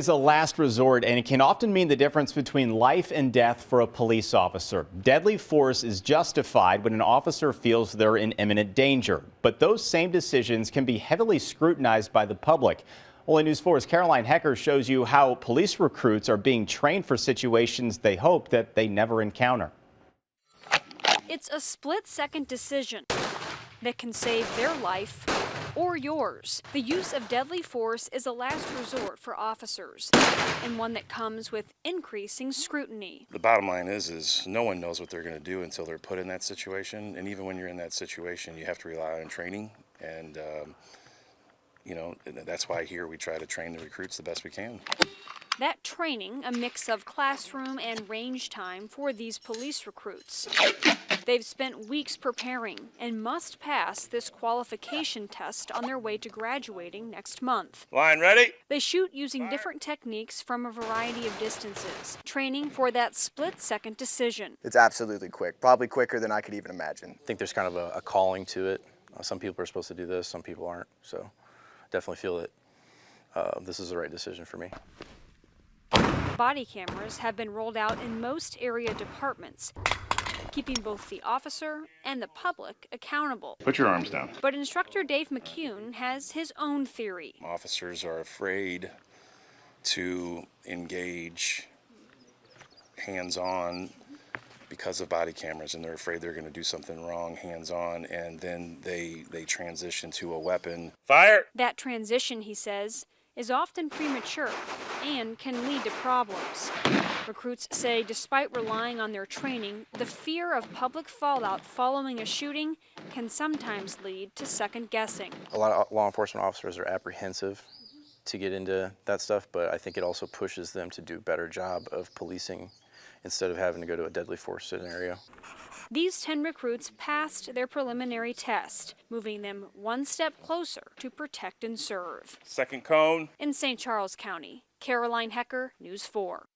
Is a last resort, and it can often mean the difference between life and death for a police officer. Deadly force is justified when an officer feels they're in imminent danger. But those same decisions can be heavily scrutinized by the public. Only News 4's Caroline Hecker shows you how police recruits are being trained for situations they hope that they never encounter. It's a split-second decision that can save their life or yours. The use of deadly force is a last resort for officers, and one that comes with increasing scrutiny. The bottom line is no one knows what they're going to do until they're put in that situation. And even when you're in that situation, you have to rely on training. And, that's why here we try to train the recruits the best we can. That training, a mix of classroom and range time for these police recruits. They've spent weeks preparing and must pass this qualification test on their way to graduating next month. Line ready? They shoot using different techniques from a variety of distances, training for that split-second decision. It's absolutely quick, probably quicker than I could even imagine. I think there's kind of a calling to it. Some people are supposed to do this, some people aren't. So definitely feel that this is the right decision for me. Body cameras have been rolled out in most area departments, keeping both the officer and the public accountable. Put your arms down. But instructor Dave McCune has his own theory. Officers are afraid to engage hands-on because of body cameras, and they're afraid they're going to do something wrong hands-on, and then they transition to a weapon. Fire! That transition, he says, is often premature and can lead to problems. Recruits say despite relying on their training, the fear of public fallout following a shooting can sometimes lead to second guessing. A lot of law enforcement officers are apprehensive to get into that stuff, but I think it also pushes them to do a better job of policing instead of having to go to a deadly force scenario. These 10 recruits passed their preliminary test, moving them one step closer to protect and serve. Second cone. In St. Charles County, Caroline Hecker, News 4.